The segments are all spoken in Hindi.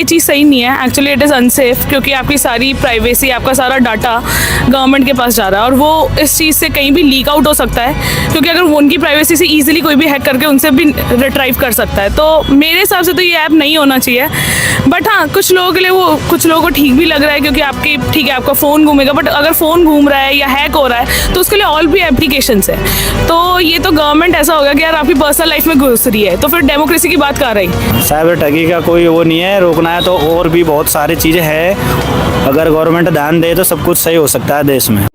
चीज़ सही नहीं है। एक्चुअली इट इज़ अनसेफ, क्योंकि आपकी सारी प्राइवेसी, आपका सारा डाटा गवर्नमेंट के पास जा रहा है और वो इस चीज़ से कहीं भी लीक आउट हो सकता है, क्योंकि अगर वो उनकी प्राइवेसी से ईजिली कोई भी हैक करके उनसे भी रिट्राइव कर सकता है। तो मेरे हिसाब से तो ये ऐप नहीं होना चाहिए। बट हाँ, कुछ लोगों के लिए कुछ लोगों को ठीक भी लग रहा है, क्योंकि आपकी ठीक है आपका फ़ोन घूमेगा, बट अगर फ़ोन घूम रहा है या हैक हो रहा है तो उसके लिए और भी एप्लीकेशंस है। तो ये तो गवर्नमेंट ऐसा होगा कि यार आपकी पर्सनल लाइफ में घुस रही है, तो फिर डेमोक्रेसी की बात कहाँ रही। साइबर ठगी का कोई वो नहीं है, रोकना है तो और भी बहुत सारी चीज़ें हैं। अगर गवर्नमेंट ध्यान दे तो सब कुछ सही हो सकता है देश में।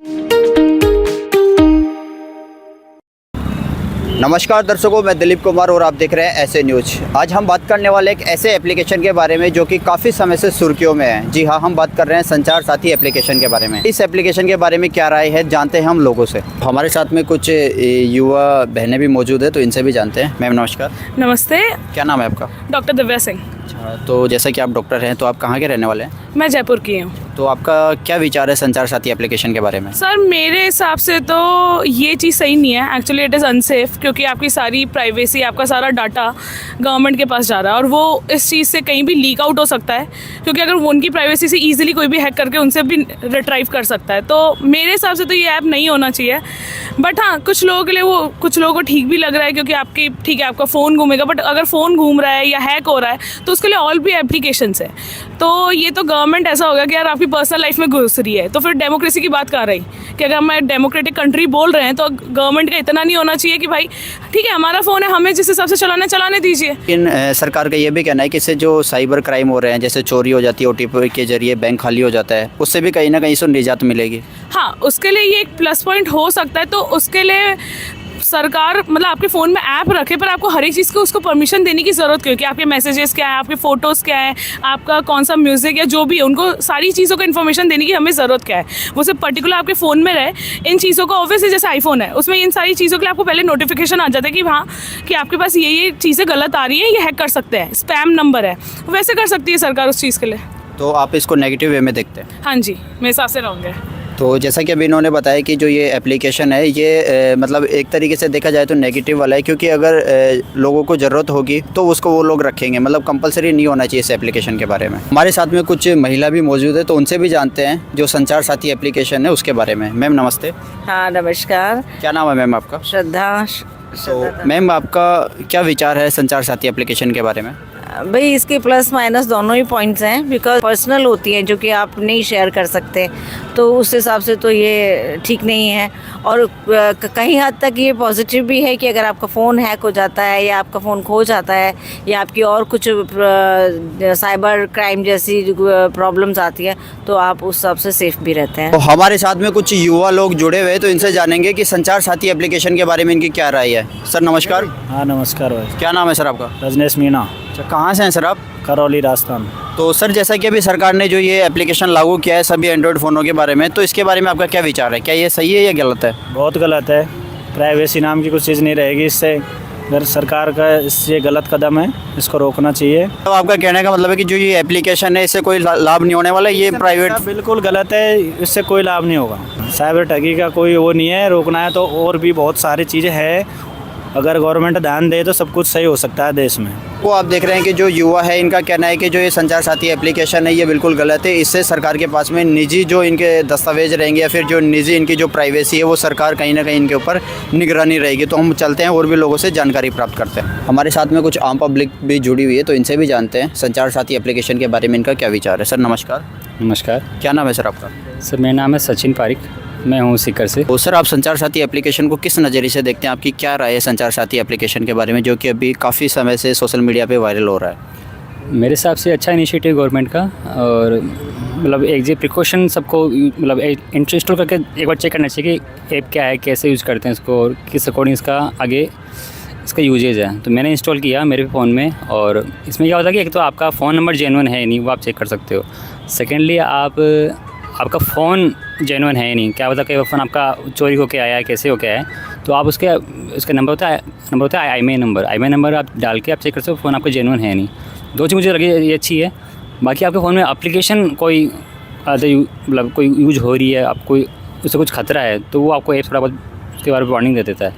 नमस्कार दर्शकों, मैं दिलीप कुमार और आप देख रहे हैं ऐसे न्यूज। आज हम बात करने वाले एक ऐसे एप्लीकेशन के बारे में जो कि काफ़ी समय से सुर्खियों में है। जी हाँ, हम बात कर रहे हैं संचार साथी एप्लीकेशन के बारे में। इस एप्लीकेशन के बारे में क्या राय है जानते हैं हम लोगों से। हमारे साथ में कुछ युवा बहनें भी मौजूद है, तो इनसे भी जानते हैं। मैम नमस्कार। नमस्ते। क्या नाम है आपका? डॉक्टर दिव्या सिंह। अच्छा, तो जैसा कि आप डॉक्टर हैं, तो आप कहाँ के रहने वाले हैं? मैं जयपुर की हूँ। तो आपका क्या विचार है संचार साथी एप्लीकेशन के बारे में? सर, मेरे हिसाब से तो ये चीज़ सही नहीं है। एक्चुअली इट इज़ अनसेफ, क्योंकि आपकी सारी प्राइवेसी, आपका सारा डाटा गवर्नमेंट के पास जा रहा है और वो इस चीज़ से कहीं भी लीक आउट हो सकता है, क्योंकि अगर वो उनकी प्राइवेसी से ईजिली कोई भी हैक करके उनसे भी रिट्राइव कर सकता है। तो मेरे हिसाब से तो ये ऐप नहीं होना चाहिए। बट हाँ, कुछ लोगों के लिए कुछ लोगों को ठीक भी लग रहा है, क्योंकि आपकी ठीक है आपका फ़ोन घूमेगा, बट अगर फ़ोन घूम रहा है या हैक हो रहा है तो उसके लिए और भी एप्लीकेशंस है। तो ये तो गवर्नमेंट ऐसा होगा कि यार आपकी पर्सनल लाइफ में घुस रही है, तो फिर डेमोक्रेसी की बात कहाँ रही। कि अगर हम डेमोक्रेटिक कंट्री बोल रहे हैं तो गवर्नमेंट का इतना नहीं होना चाहिए कि भाई ठीक है हमारा फ़ोन है, हमें जिस हिसाब से चलाने दीजिए। लेकिन सरकार का ये भी कहना है कि इससे जो साइबर क्राइम हो रहे हैं, जैसे चोरी हो जाती है ओटीपी के जरिए, बैंक खाली हो जाता है, उससे भी कहीं ना कहीं से निजात मिलेगी। हाँ, उसके लिए ये एक प्लस पॉइंट हो सकता है। तो उसके लिए सरकार मतलब आपके फ़ोन में ऐप रखे, पर आपको हर एक चीज़ को उसको परमिशन देने की ज़रूरत क्यों? कि आपके मैसेजेस क्या है, आपके फ़ोटोज़ क्या है, आपका कौन सा म्यूज़िक या जो भी है, उनको सारी चीज़ों को इन्फॉर्मेशन देने की हमें ज़रूरत क्या है? वो सिर्फ पर्टिकुलर आपके फ़ोन में रहे। इन चीज़ों को ऑब्वियसली जैसे आईफोन है, उसमें इन सारी चीज़ों के लिए आपको पहले नोटिफिकेशन आ जाता है कि हाँ कि आपके पास ये चीज़ें गलत आ रही है, ये हैक कर सकते हैं, स्पैम नंबर है, वैसे कर सकती है सरकार उस चीज़ के लिए। तो आप इसको नेगेटिव वे में देखते हैं? हाँ जी, मेरे हिसाब से रहूँगे। तो जैसा कि अभी इन्होंने बताया कि जो ये एप्लीकेशन है ये मतलब एक तरीके से देखा जाए तो नेगेटिव वाला है, क्योंकि अगर लोगों को ज़रूरत होगी तो उसको वो लोग रखेंगे, मतलब कंपलसरी नहीं होना चाहिए इस एप्लीकेशन के बारे में। हमारे साथ में कुछ महिला भी मौजूद है, तो उनसे भी जानते हैं जो संचार साथी एप्लीकेशन है उसके बारे में। मैम नमस्ते। हाँ नमस्कार। क्या नाम है मैम आपका? श्रद्धा। तो मैम आपका क्या विचार है संचार साथी एप्लीकेशन के बारे में? भाई इसके प्लस माइनस दोनों ही पॉइंट्स हैं, बिकॉज पर्सनल होती हैं जो कि आप नहीं शेयर कर सकते, तो उस हिसाब से तो ये ठीक नहीं है। और कहीं हद तक ये पॉजिटिव भी है कि अगर आपका फ़ोन हैक हो जाता है या आपका फ़ोन खो जाता है या आपकी और कुछ साइबर क्राइम जैसी प्रॉब्लम्स आती है तो आप उस हिसाब से सेफ भी रहते हैं। तो हमारे साथ में कुछ युवा लोग जुड़े हुए हैं, तो इनसे जानेंगे कि संचार साथी एप्लीकेशन के बारे में इनकी क्या राय है। सर नमस्कार। हाँ नमस्कार भाई। क्या नाम है सर आपका? रजनीश मीना। अच्छा, कहाँ से हैं सर आप? करौली राजस्थान। तो सर जैसा कि अभी सरकार ने जो ये एप्लीकेशन लागू किया है सभी एंड्रॉयड फ़ोनों के बारे में, तो इसके बारे में आपका क्या विचार है? क्या ये सही है या गलत है? बहुत गलत है। प्राइवेसी नाम की कुछ चीज़ नहीं रहेगी इससे। अगर सरकार का इससे गलत कदम है, इसको रोकना चाहिए। तो आपका कहने का मतलब है कि जो ये एप्लीकेशन है इससे कोई लाभ नहीं होने वाला, ये प्राइवेट? बिल्कुल गलत है, इससे कोई लाभ नहीं होगा। साइबर ठगी का कोई वो नहीं है, रोकना है तो और भी बहुत सारी चीज़ें हैं। अगर गवर्नमेंट ध्यान दे तो सब कुछ सही हो सकता है देश में। वो आप देख रहे हैं कि जो युवा है इनका कहना है कि जो ये संचार साथी एप्लीकेशन है ये बिल्कुल गलत है। इससे सरकार के पास में निजी जो इनके दस्तावेज रहेंगे या फिर जो निजी इनकी जो प्राइवेसी है वो सरकार कहीं ना कहीं इनके ऊपर निगरानी रहेगी। तो हम चलते हैं और भी लोगों से जानकारी प्राप्त करते हैं। हमारे साथ में कुछ आम पब्लिक भी जुड़ी हुई है, तो इनसे भी जानते हैं संचार साथी एप्लीकेशन के बारे में इनका क्या विचार है। सर नमस्कार। नमस्कार। क्या नाम है सर आपका? सर मेरा नाम है सचिन पारिक, मैं हूँ सीकर से। तो सर आप संचार साथी एप्लीकेशन को किस नज़रिए से देखते हैं? आपकी क्या राय है संचार साथी एप्लीकेशन के बारे में जो कि अभी काफ़ी समय से सोशल मीडिया पे वायरल हो रहा है? मेरे हिसाब से अच्छा इनिशिएटिव गवर्नमेंट का, और मतलब एक जो प्रिकॉशन सबको मतलब इंस्टॉल करके एक बार चेक करना चाहिए कि ऐप क्या है, कैसे यूज़ करते हैं इसको और किस अकॉर्डिंग इसका आगे इसका यूजेज है। तो मैंने इंस्टॉल किया मेरे फ़ोन में, और इसमें क्या होता है कि एक तो आपका फ़ोन नंबर जेन्युइन है नहीं, वो आप चेक कर सकते हो। सेकेंडली आपका फ़ोन जेन्युइन है नहीं, क्या पता कि फ़ोन आपका चोरी होके आया है, कैसे होके आया है, तो आप उसका नंबर होता है IMEI नंबर आप डाल के आप चेक कर सकते हो फ़ोन आपका जेन्युइन है नहीं। दो चीज़ मुझे लगी ये अच्छी है। बाकी आपके फ़ोन में एप्लीकेशन कोई मतलब कोई यूज हो रही है, आपको उससे कुछ खतरा है, तो वो आपको थोड़ा बहुत उसके बारे में वार्निंग दे देता है,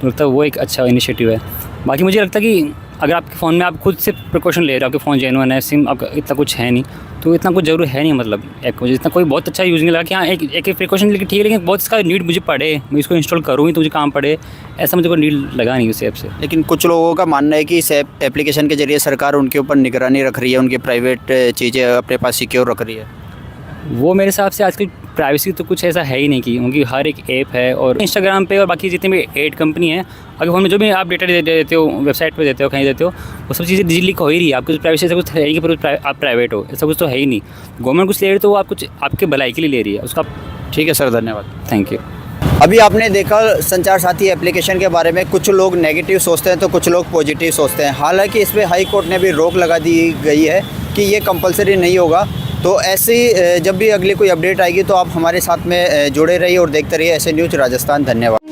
तो लगता है वो एक अच्छा इनिशिएटिव है। बाकी मुझे लगता है कि अगर आपके फ़ोन में आप खुद से प्रिकॉशन ले रहे हो, आपके फ़ोन जेन्युइन है, सिम आपका इतना कुछ है नहीं, तो इतना कुछ ज़रूर है नहीं, मतलब एक मुझे इतना कोई बहुत अच्छा यूज़ नहीं लगा कि हाँ एक प्रिकॉशन लेके ठीक है, लेकिन बहुत इसका नीड मुझे पड़े, मैं इसको इंस्टॉल करूँ ही तो मुझे काम पड़े, ऐसा मुझे कोई नीड लगा नहीं उस ऐप से। लेकिन कुछ लोगों का मानना है कि इस एप्लीकेशन के ज़रिए सरकार उनके ऊपर निगरानी रख रही है, उनकी प्राइवेट चीज़ें अपने पास सिक्योर रख रही है। वो मेरे हिसाब से आजकल प्राइवेसी तो कुछ ऐसा है ही नहीं, कि उनकी हर एक ऐप है और इंस्टाग्राम पे और बाकी जितनी भी एड कंपनी है, अगर फोन में जो भी आप डेटा देते हो, वेबसाइट पे देते हो, कहीं देते हो, वो सब चीज़ें डिजिटली हो ही रही है। आपकी कुछ प्राइवेसी ऐसा कुछ है ही कि आप प्राइवेट हो, ऐसा कुछ तो है ही नहीं। गवर्नमेंट कुछ ले रही है तो वो आप कुछ आपके भलाई के लिए ले रही है उसका। ठीक है सर, धन्यवाद। Thank you. अभी आपने देखा संचार साथी एप्लीकेशन के बारे में, कुछ लोग नेगेटिव सोचते हैं तो कुछ लोग पॉजिटिव सोचते हैं। हालांकि इस पर हाई कोर्ट ने भी रोक लगा दी गई है कि ये कंपलसरी नहीं होगा। तो ऐसी जब भी अगली कोई अपडेट आएगी तो आप हमारे साथ में जुड़े रहिए और देखते रहिए ऐसे न्यूज़ राजस्थान। धन्यवाद।